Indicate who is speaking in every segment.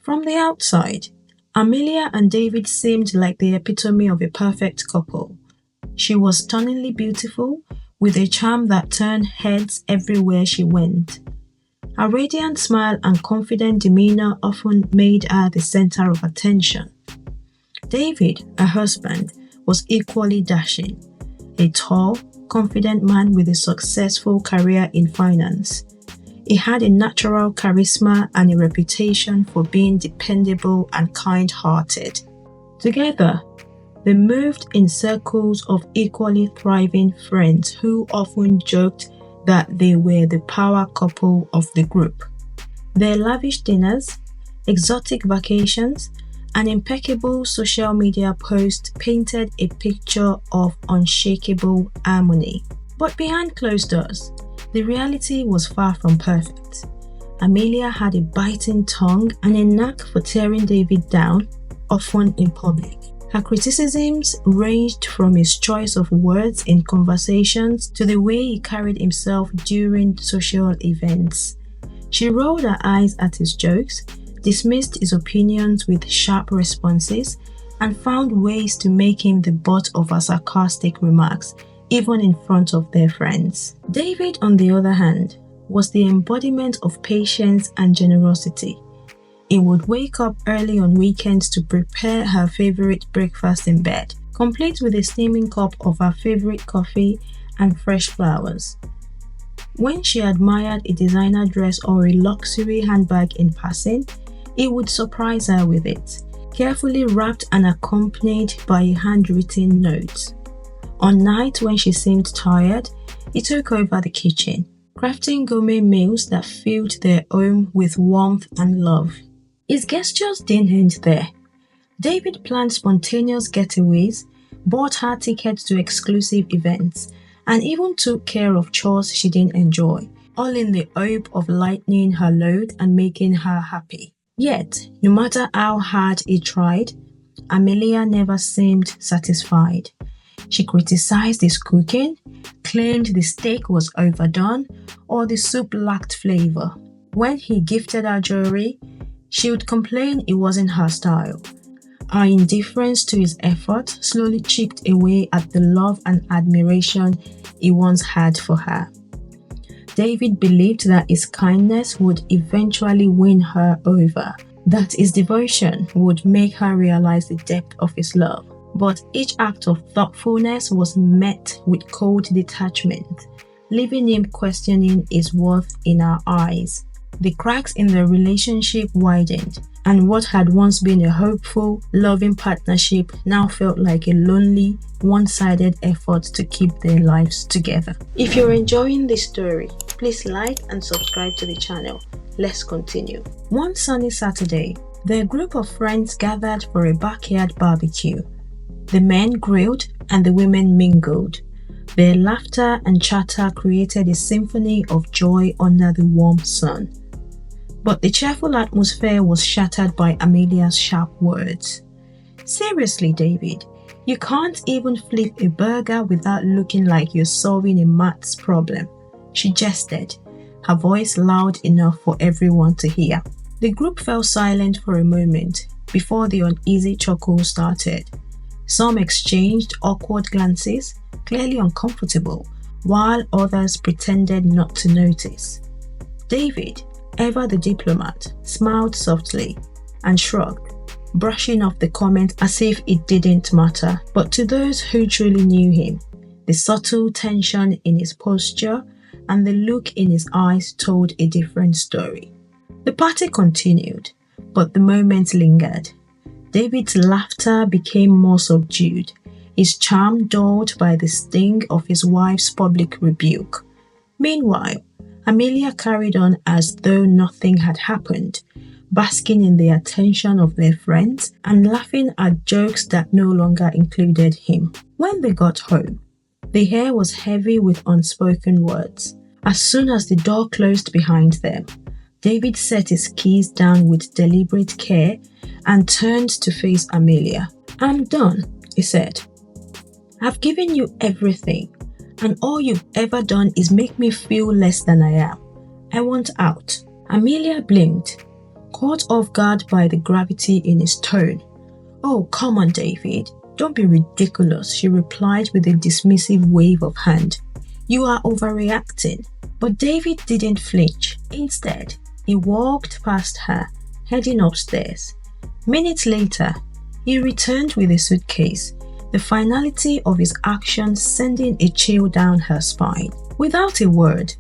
Speaker 1: From the outside, Amelia and David seemed like the epitome of a perfect couple. She was stunningly beautiful, with a charm that turned heads everywhere she went. Her radiant smile and confident demeanor often made her the center of attention. David, her husband, was equally dashing, a tall, confident man with a successful career in finance. He had a natural charisma and a reputation for being dependable and kind-hearted. Together, they moved in circles of equally thriving friends who often joked that they were the power couple of the group. Their lavish dinners, exotic vacations, and impeccable social media posts painted a picture of unshakable harmony. But behind closed doors, the reality was far from perfect. Amelia had a biting tongue and a knack for tearing David down, often in public. Her criticisms ranged from his choice of words in conversations to the way he carried himself during social events. She rolled her eyes at his jokes, dismissed his opinions with sharp responses, and found ways to make him the butt of her sarcastic remarks, even in front of their friends. David, on the other hand, was the embodiment of patience and generosity. He would wake up early on weekends to prepare her favorite breakfast in bed, complete with a steaming cup of her favorite coffee and fresh flowers. When she admired a designer dress or a luxury handbag in passing, he would surprise her with it, carefully wrapped and accompanied by a handwritten note. On nights when she seemed tired, he took over the kitchen, crafting gourmet meals that filled their home with warmth and love. His gestures didn't end there. David planned spontaneous getaways, bought her tickets to exclusive events, and even took care of chores she didn't enjoy, all in the hope of lightening her load and making her happy. Yet, no matter how hard he tried, Amelia never seemed satisfied. She criticized his cooking, claimed the steak was overdone, or the soup lacked flavor. When he gifted her jewelry, she would complain it wasn't her style. Her indifference to his effort slowly chipped away at the love and admiration he once had for her. David believed that his kindness would eventually win her over, that his devotion would make her realize the depth of his love. But each act of thoughtfulness was met with cold detachment, leaving him questioning his worth in her eyes. The cracks in their relationship widened, and what had once been a hopeful, loving partnership now felt like a lonely, one-sided effort to keep their lives together. If you're enjoying this story, please like and subscribe to the channel. Let's continue. One sunny Saturday, their group of friends gathered for a backyard barbecue. The men grilled and the women mingled. Their laughter and chatter created a symphony of joy under the warm sun. But the cheerful atmosphere was shattered by Amelia's sharp words. "Seriously, David, you can't even flip a burger without looking like you're solving a maths problem," she jested, her voice loud enough for everyone to hear. The group fell silent for a moment before the uneasy chuckle started. Some exchanged awkward glances, clearly uncomfortable, while others pretended not to notice. David, ever the diplomat, smiled softly and shrugged, brushing off the comment as if it didn't matter. But to those who truly knew him, the subtle tension in his posture and the look in his eyes told a different story. The party continued, but the moment lingered. David's laughter became more subdued, his charm dulled by the sting of his wife's public rebuke. Meanwhile, Amelia carried on as though nothing had happened, basking in the attention of their friends and laughing at jokes that no longer included him. When they got home, the air was heavy with unspoken words. As soon as the door closed behind them, David set his keys down with deliberate care and turned to face Amelia. "I'm done," he said. "I've given you everything, and all you've ever done is make me feel less than I am. I want out." Amelia blinked, caught off guard by the gravity in his tone. "Oh, come on, David. Don't be ridiculous," she replied with a dismissive wave of hand. "You are overreacting." But David didn't flinch. Instead, he walked past her, heading upstairs. Minutes later, he returned with a suitcase, the finality of his action sending a chill down her spine. Without a word,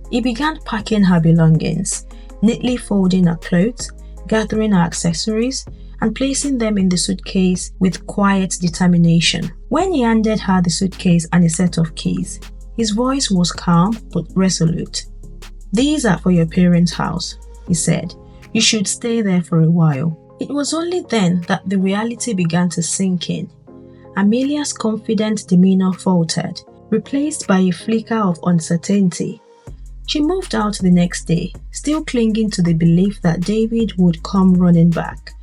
Speaker 1: he began packing her belongings, neatly folding her clothes, gathering her accessories, and placing them in the suitcase with quiet determination. When he handed her the suitcase and a set of keys, his voice was calm but resolute. "These are for your parents' house," he said. "You should stay there for a while." It was only then that the reality began to sink in. Amelia's confident demeanor faltered, replaced by a flicker of uncertainty. She moved out the next day, still clinging to the belief that David would come running back.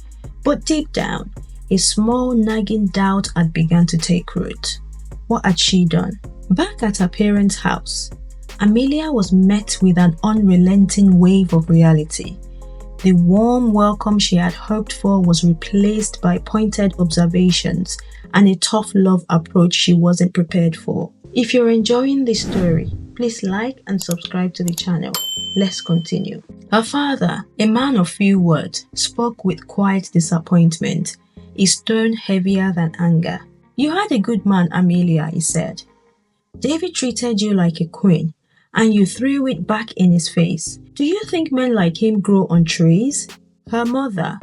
Speaker 1: But deep down, a small nagging doubt had begun to take root. What had she done? Back at her parents' house, Amelia was met with an unrelenting wave of reality. The warm welcome she had hoped for was replaced by pointed observations and a tough love approach she wasn't prepared for. If you're enjoying this story, please like and subscribe to the channel. Let's continue. Her father, a man of few words, spoke with quiet disappointment, his tone heavier than anger. "You had a good man, Amelia," he said. "David treated you like a queen, and you threw it back in his face. Do you think men like him grow on trees?" Her mother,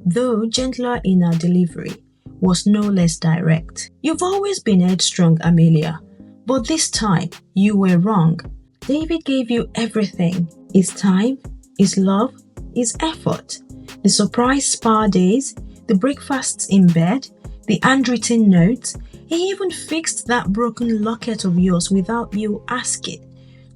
Speaker 1: though gentler in her delivery, was no less direct. "You've always been headstrong, Amelia, but this time you were wrong. David gave you everything: his time, his love, his effort, the surprise spa days, the breakfasts in bed, the handwritten notes. He even fixed that broken locket of yours without you asking.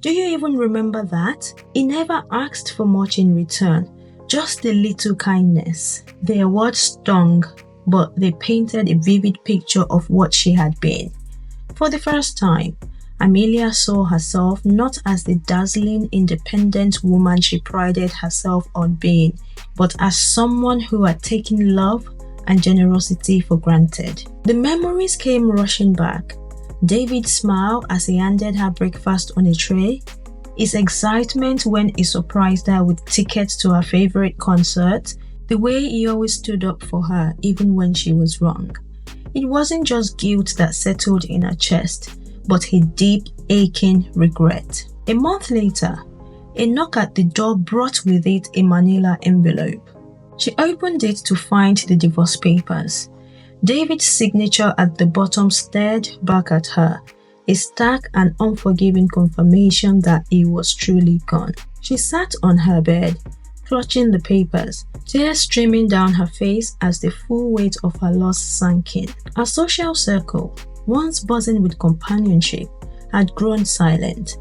Speaker 1: Do you even remember that? He never asked for much in return, just a little kindness." Their words stung, but they painted a vivid picture of what she had been. For the first time, Amelia saw herself not as the dazzling, independent woman she prided herself on being, but as someone who had taken love and generosity for granted. The memories came rushing back. David's smile as he handed her breakfast on a tray, his excitement when he surprised her with tickets to her favorite concert, the way he always stood up for her even when she was wrong. It wasn't just guilt that settled in her chest, but a deep, aching regret. A month later, a knock at the door brought with it a manila envelope. She opened it to find the divorce papers. David's signature at the bottom stared back at her, a stark and unforgiving confirmation that he was truly gone. She sat on her bed, clutching the papers, tears streaming down her face as the full weight of her loss sank in. Her social circle, once buzzing with companionship, had grown silent.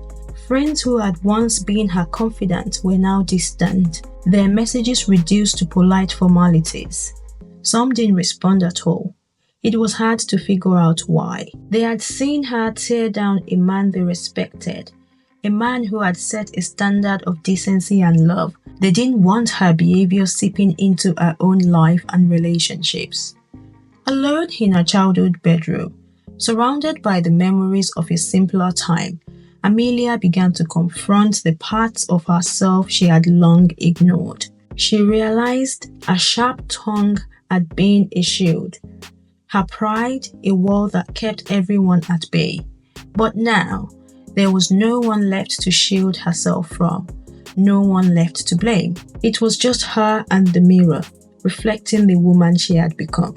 Speaker 1: Friends who had once been her confidants were now distant, their messages reduced to polite formalities. Some didn't respond at all. It was hard to figure out why. They had seen her tear down a man they respected, a man who had set a standard of decency and love. They didn't want her behavior seeping into her own life and relationships. Alone in her childhood bedroom, surrounded by the memories of a simpler time, Amelia began to confront the parts of herself she had long ignored. She realized a sharp tongue had been a shield, her pride a wall that kept everyone at bay. But now, there was no one left to shield herself from, no one left to blame. It was just her and the mirror, reflecting the woman she had become.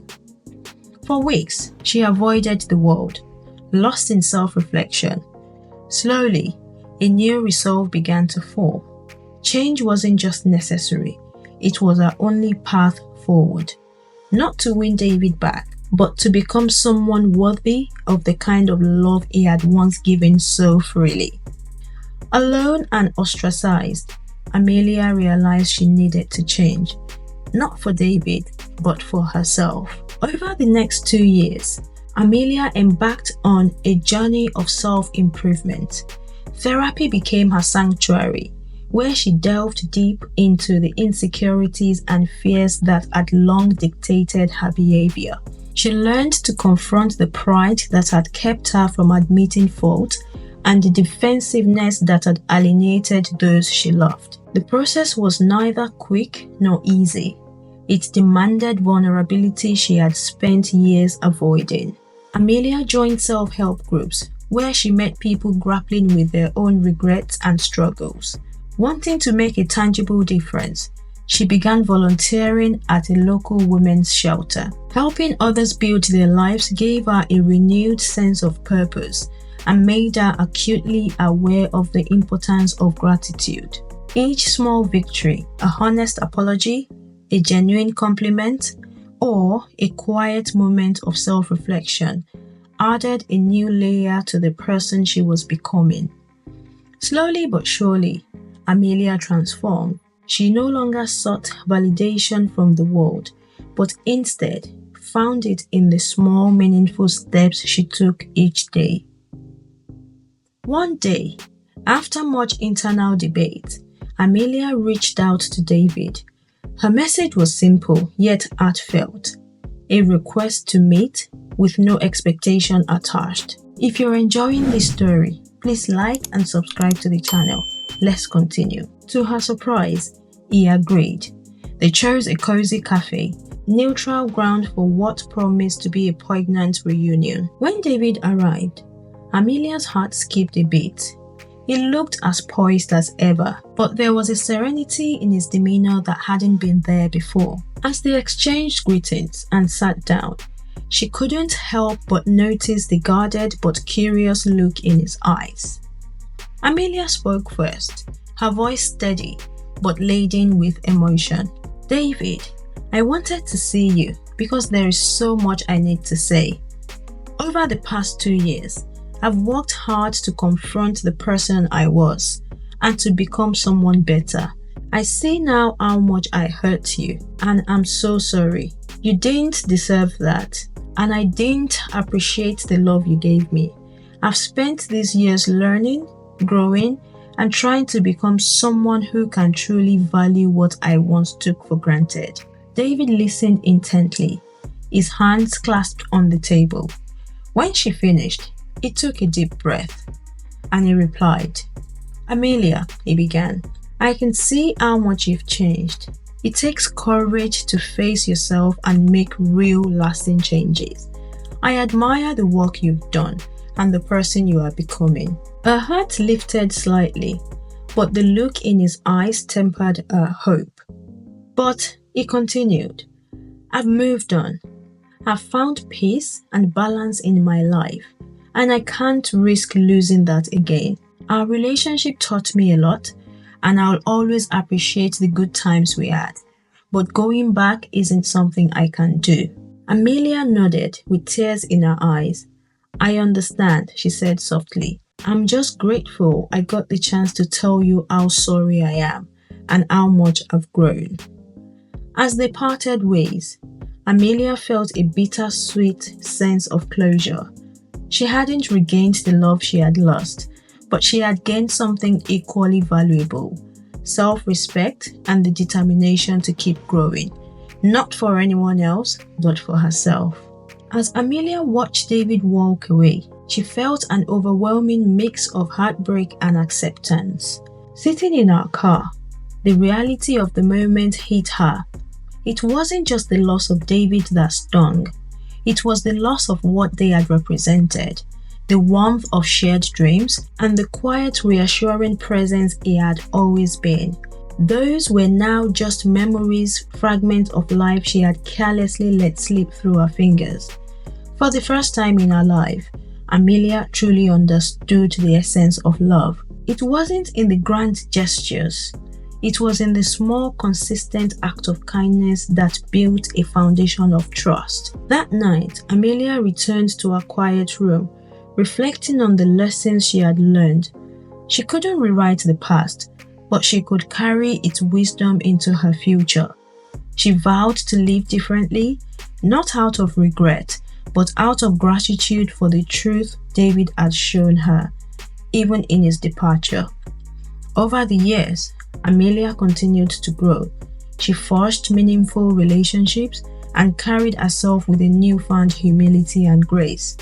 Speaker 1: For weeks, she avoided the world, lost in self-reflection. Slowly, a new resolve began to form. Change wasn't just necessary, it was her only path forward. Not to win David back, but to become someone worthy of the kind of love he had once given so freely. Alone and ostracized, Amelia realized she needed to change, not for David, but for herself. Over the next 2 years, Amelia embarked on a journey of self-improvement. Therapy became her sanctuary, where she delved deep into the insecurities and fears that had long dictated her behavior. She learned to confront the pride that had kept her from admitting fault and the defensiveness that had alienated those she loved. The process was neither quick nor easy. It demanded vulnerability she had spent years avoiding. Amelia joined self-help groups where she met people grappling with their own regrets and struggles. Wanting to make a tangible difference, she began volunteering at a local women's shelter. Helping others build their lives gave her a renewed sense of purpose and made her acutely aware of the importance of gratitude. Each small victory, a honest apology, a genuine compliment, or a quiet moment of self-reflection added a new layer to the person she was becoming. Slowly but surely, Amelia transformed. She no longer sought validation from the world, but instead found it in the small, meaningful steps she took each day. One day, after much internal debate, Amelia reached out to David. Her message was simple yet heartfelt, a request to meet with no expectation attached. If you're enjoying this story, please like and subscribe to the channel. Let's continue. To her surprise, he agreed. They chose a cozy cafe, neutral ground for what promised to be a poignant reunion. When David arrived, Amelia's heart skipped a beat. He looked as poised as ever, but there was a serenity in his demeanor that hadn't been there before. As they exchanged greetings and sat down, she couldn't help but notice the guarded but curious look in his eyes. Amelia spoke first, her voice steady but laden with emotion. "David, I wanted to see you because there is so much I need to say. Over the past 2 years, I've worked hard to confront the person I was and to become someone better. I see now how much I hurt you, and I'm so sorry. You didn't deserve that, and I didn't appreciate the love you gave me. I've spent these years learning, growing, and trying to become someone who can truly value what I once took for granted." David listened intently, his hands clasped on the table. When she finished, he took a deep breath, and he replied, "Amelia," he began, "I can see how much you've changed. It takes courage to face yourself and make real, lasting changes. I admire the work you've done and the person you are becoming." Her heart lifted slightly, but the look in his eyes tempered her hope. But he continued, "I've moved on. I've found peace and balance in my life, and I can't risk losing that again. Our relationship taught me a lot, and I'll always appreciate the good times we had, but going back isn't something I can do." Amelia nodded with tears in her eyes. "I understand," she said softly. "I'm just grateful I got the chance to tell you how sorry I am and how much I've grown." As they parted ways, Amelia felt a bittersweet sense of closure. She hadn't regained the love she had lost, but she had gained something equally valuable: self-respect and the determination to keep growing, not for anyone else, but for herself. As Amelia watched David walk away, she felt an overwhelming mix of heartbreak and acceptance. Sitting in her car, the reality of the moment hit her. It wasn't just the loss of David that stung. It was the loss of what they had represented, the warmth of shared dreams, and the quiet, reassuring presence he had always been. Those were now just memories, fragments of life she had carelessly let slip through her fingers. For the first time in her life, Amelia truly understood the essence of love. It wasn't in the grand gestures. It was in the small, consistent act of kindness that built a foundation of trust. That night, Amelia returned to her quiet room, reflecting on the lessons she had learned. She couldn't rewrite the past, but she could carry its wisdom into her future. She vowed to live differently, not out of regret, but out of gratitude for the truth David had shown her, even in his departure. Over the years, Amelia continued to grow. She forged meaningful relationships and carried herself with a newfound humility and grace.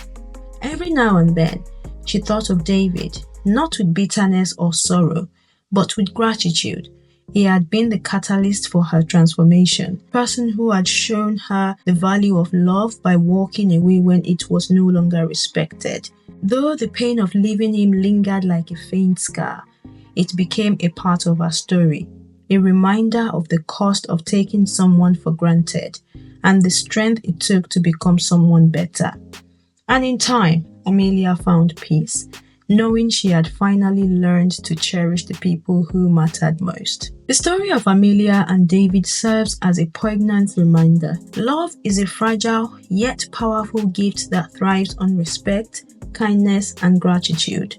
Speaker 1: Every now and then, she thought of David, not with bitterness or sorrow, but with gratitude. He had been the catalyst for her transformation, the person who had shown her the value of love by walking away when it was no longer respected. Though the pain of leaving him lingered like a faint scar, it became a part of her story, a reminder of the cost of taking someone for granted and the strength it took to become someone better. And in time, Amelia found peace, knowing she had finally learned to cherish the people who mattered most. The story of Amelia and David serves as a poignant reminder. Love is a fragile yet powerful gift that thrives on respect, kindness, and gratitude.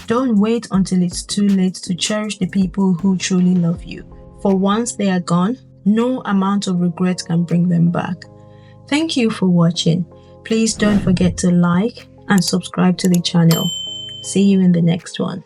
Speaker 1: Don't wait until it's too late to cherish the people who truly love you. For once they are gone, no amount of regret can bring them back. Thank you for watching. Please don't forget to like and subscribe to the channel. See you in the next one.